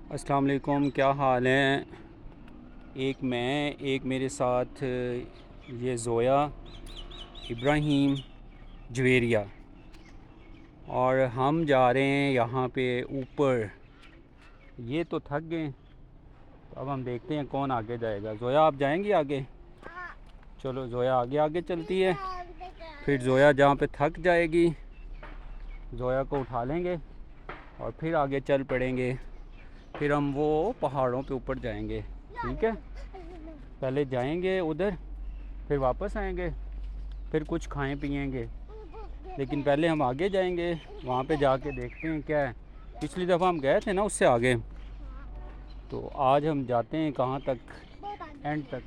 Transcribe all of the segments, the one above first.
अस्सलाम वालेकुम, क्या हाल हैं। एक मेरे साथ ये ज़ोया, इब्राहीम, जवेरिया, और हम जा रहे हैं यहाँ पे ऊपर। ये तो थक गए, तो अब हम देखते हैं कौन आगे जाएगा। ज़ोया, आप जाएंगी आगे? चलो, ज़ोया आगे आगे चलती है। फिर ज़ोया जहाँ पे थक जाएगी, ज़ोया को उठा लेंगे और फिर आगे चल पड़ेंगे। फिर हम वो पहाड़ों पे ऊपर जाएंगे, ठीक है। पहले जाएंगे उधर, फिर वापस आएंगे, फिर कुछ खाएं पिएंगे। लेकिन पहले हम आगे जाएंगे, वहाँ पे जाके देखते हैं क्या है। पिछली दफ़ा हम गए थे ना, उससे आगे। तो आज हम जाते हैं कहाँ तक, एंड तक,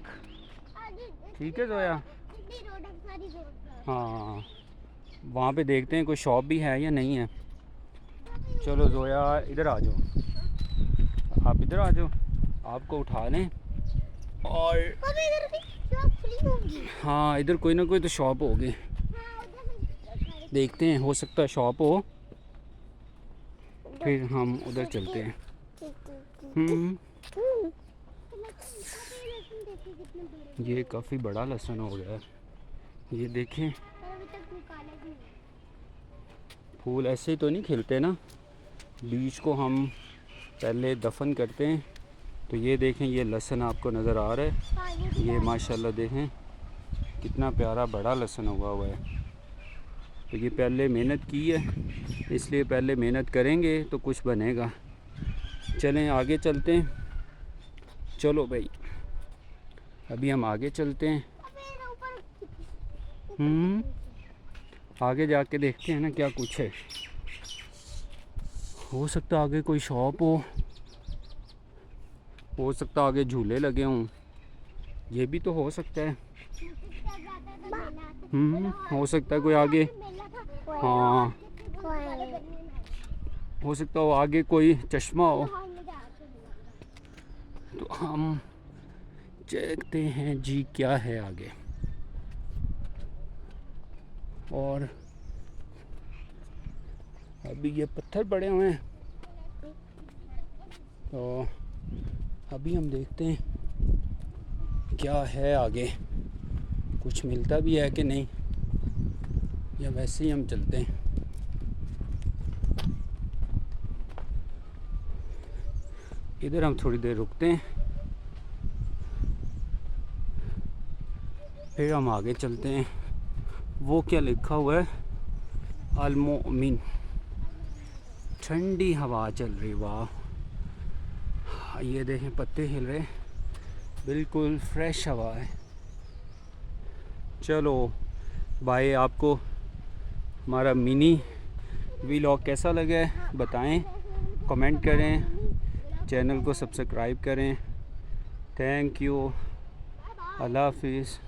ठीक है ज़ोया। हाँ, वहाँ पे देखते हैं कोई शॉप भी है या नहीं है। चलो ज़ोया, इधर आ जाओ, आप इधर आ जाओ, आपको उठा लें। और इधर भी शॉप खुली होगी। हाँ, इधर कोई ना कोई तो शॉप होगी। देखते हैं, हो सकता है शॉप हो, फिर हम उधर चलते हैं। ये काफ़ी बड़ा लहसुन हो गया है, ये देखें। फूल ऐसे ही तो नहीं खिलते ना, बीज को हम पहले दफन करते हैं। तो ये देखें, ये लहसुन आपको नज़र आ रहा है, ये माशाल्लाह देखें कितना प्यारा बड़ा लहसुन हुआ है। तो ये पहले मेहनत की है, इसलिए पहले मेहनत करेंगे तो कुछ बनेगा। चलें आगे चलते हैं। चलो भाई, अभी हम आगे चलते हैं। आगे जाके देखते हैं ना क्या कुछ है। हो सकता है आगे कोई शॉप हो सकता है आगे झूले लगे हों, ये भी तो हो सकता है। हो सकता है कोई आगे, हाँ, हो सकता हो आगे कोई चश्मा हो। तो हम देखते हैं जी क्या है आगे। और अभी ये पत्थर पड़े हुए हैं, तो अभी हम देखते हैं क्या है आगे, कुछ मिलता भी है कि नहीं, या वैसे ही हम चलते हैं। इधर हम थोड़ी देर रुकते हैं, फिर हम आगे चलते हैं। वो क्या लिखा हुआ है, अल-मोमिन। ठंडी हवा चल रही, वाह। ये देखें पत्ते हिल रहे, बिल्कुल फ्रेश हवा है। चलो बाय। आपको हमारा मिनी व्लॉग कैसा लगा है बताएं, कमेंट करें, चैनल को सब्सक्राइब करें। थैंक यू, अल्लाह हाफिज़।